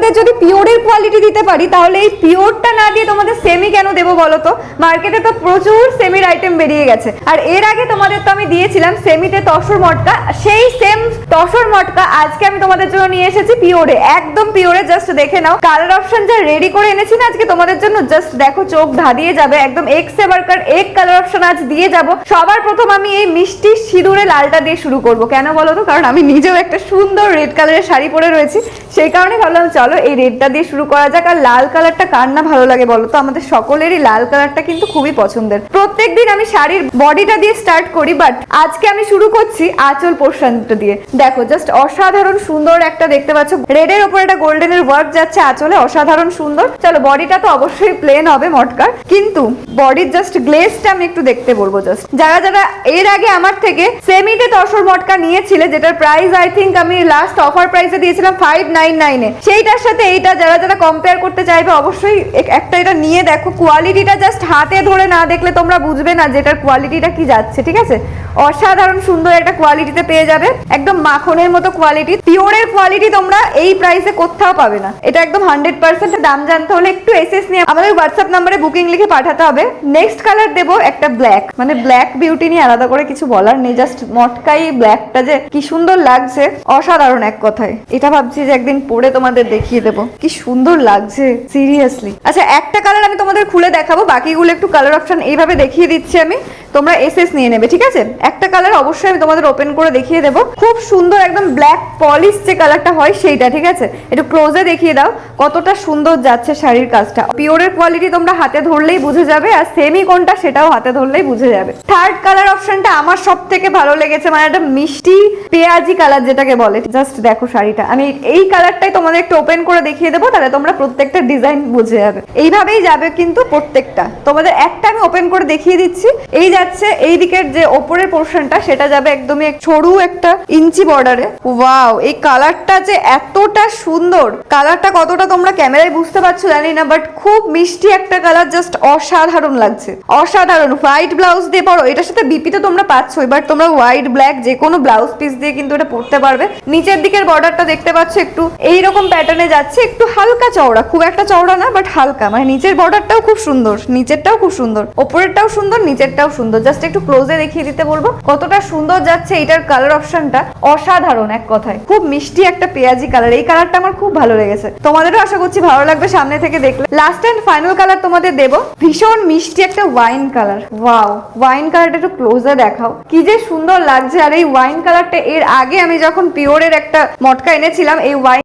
তোমাদের যদি পিওরের কোয়ালিটি দিতে পারি তাহলে এই পিওরটা না দিয়ে তোমাদের সেমি কেন দেবো বলো তো? মার্কেটে তো প্রচুর সেমির আইটেম বেরিয়ে গেছে, আর এর আগে তোমাদের তো আমি দিয়েছিলাম সেমিতে তসর মটকা, সেই সেম তসর মটকা আজকে আমি তোমাদের জন্য নিয়ে এসেছি পিওরে, একদম পিওরে। জাস্ট দেখে নাও কালার অপশন যা রেডি করে এনেছি না আজকে তোমাদের জন্য, জাস্ট দেখো চোখ ধাঁধিয়ে যাবে। একদম এক সে বারকার এক কালার অপশন আজ দিয়ে যাব। সবার প্রথম আমি এই মিষ্টি সিঁদুরে লালটা দিয়ে শুরু করব। কেন বলো তো? কারণ আমি নিজেও একটা সুন্দর রেড কালারের শাড়ি পরে রয়েছি, সেই কারণে ভাবলাম চলো এই রেডটা দিয়ে শুরু করা যাক। আর লাল কালারটা কার না ভালো লাগে বলো তো? আমাদের সকলেরই লাল কালারটা কিন্তু খুবই পছন্দের। প্রত্যেকদিন আমি শাড়ির বডিটা দিয়ে স্টার্ট করি, বাট আজকে আমি শুরু করছি আঁচল পোর্শনটা দিয়ে। দেখো জাস্ট অসাধারণ সুন্দর একটা, দেখতে পাচ্ছ রেডের উপর একটা গোল্ডেনের ওয়ার্ক যাচ্ছে আঁচলে, অসাধারণ সুন্দর। চলো বডিটা তো অবশ্যই প্লেন হবে মটকার, কিন্তু বডির জাস্ট গ্লেজটা আমি একটু দেখতে বলবো। জাস্ট যারা যারা এর আগে আমার থেকে সেমিতে তসর মটকা নিয়েছিলে, যেটার প্রাইস আই থিঙ্ক আমি লাস্ট অফার প্রাইসে দিয়েছিলাম 599 এ, সেইটার সাথে এইটা যারা যারা কম্পেয়ার করতে চাইবে অবশ্যই একটা এটা নিয়ে দেখো। কোয়ালিটিটা জাস্ট হাতে ধরে না দেখলে তোমরা বুঝবে না যেটার কোয়ালিটিটা কি যাচ্ছে, ঠিক আছে? অসাধারণ সুন্দর একটা কোয়ালিটিতে পেয়ে যাবে, একদম মাখনের মতো কোয়ালিটি। পিওরের কোয়ালিটি তোমরা এই প্রাইসে কোথাও পাবে না। এটা একদম 100%। দাম জানতে হলে একটু এসএস নিয়ে আমাদের হোয়াটসঅ্যাপ নাম্বারে বুকিং লিখে পাঠাতে হবে। নেক্সট কালার দেবো একটা ব্ল্যাক, মানে ব্ল্যাক বিউটি নিয়ে আলাদা করে কিছু বলার নেই, জাস্ট মটকাই ব্ল্যাকটা যে কি সুন্দর লাগছে, অসাধারণ এক কথায়। এটা ভাবছি যে একদিন পরে তোমাদের দেখিয়ে দেবো কি সুন্দর লাগছে, সিরিয়াসলি। আচ্ছা একটা কালার আমি তোমাদের খুলে দেখাবো, বাকিগুলো একটু কালার অপশন এইভাবে দেখিয়ে দিচ্ছি আমি, তোমরা এসএস নিয়ে নেবে, ঠিক আছে? একটা কালার অবশ্যই আমি তোমাদের ওপেন করে দেখিয়ে দেবো, খুব সুন্দর একদম ব্ল্যাক পলিশ যে কালারটা হয় সেইটা, ঠিক আছে? একটু ক্লোজে দেখিয়ে দাও কতটা সুন্দর যাচ্ছে শাড়ির কাজটা। পিওরের কোয়ালিটি তোমরা হাতে ধরলেই বুঝে যাবে, আর সেমি কোনটা সেটাও হাতে ধরলেই বুঝে যাবে। থার্ড কালার অপশনটা আমার সব থেকে ভালো লেগেছে, মানে একটা মিষ্টি পেঁয়াজি কালার যেটাকে বলে। জাস্ট দেখো শাড়িটা, আমি এই কালারটাই তোমাদের একটু ওপেন করে দেখিয়ে দেবো, তাহলে তোমরা প্রত্যেকটা ডিজাইন বুঝে যাবে। এইভাবেই যাবে কিন্তু প্রত্যেকটা। তোমাদের একটা আমি ওপেন করে দেখিয়ে দিচ্ছি। এই যাচ্ছে এই দিকের যে ওপরের পোর্শনটা, সেটা যাবে একদমই সরু একটা ইঞ্চি বর্ডারে। ওয়াও, এই কালারটা যে এতটা সুন্দর, কালারটা কতটা তোমরা ক্যামেরায় বুঝতে পারছো জানি না, বাট খুব মিষ্টি একটা কালার, জাস্ট অসাধারণ লাগছে, অসাধারণ। হোয়াইট ব্লাউজ দিয়ে পরো, এটার সাথে বিপি তো তোমরা পাচ্ছ, এবার তোমরা হোয়াইট ব্ল্যাক যে কোনো ব্লাউজ পিস দিয়ে কিন্তু এটা পরতে পারবে। নিচের দিকের বর্ডারটা দেখতে পাচ্ছ একটু এইরকম প্যাটার্নে যাচ্ছে, একটু হালকা চওড়া, খুব একটা চওড়া না বাট হালকা। মানে নিচের বর্ডারটাও খুব সুন্দর, নিচেরটাও খুব সুন্দর, ওপরেরটাও সুন্দর, নিচেরটাও সুন্দর। জাস্ট একটু ক্লোজে দেখিয়ে দিতে বলবো কতটা সুন্দর যাচ্ছে। এইটার কালার অপশনটা অসাধারণ এক কথায়, খুব মিষ্টি একটা পেঁয়াজি কালার। এই কালারটা আমার খুব ভালো লেগেছে, তোমাদেরও আশা করছি ভালো লাগবে সামনে থেকে দেখলে। লাস্ট এন্ড ফাইনাল কালার তোমাদের দেবো ভীষণ মিষ্টি একটা ওয়াইন কালার। ওয়াও, ওয়াইন কালারটা একটু ক্লোজে দেখাও, কি যে সুন্দর লাগছে। আর এই ওয়াইন কালারটা এর আগে আমি যখন পিওরের একটা মটকা এনেছিলাম, এই ওয়াইন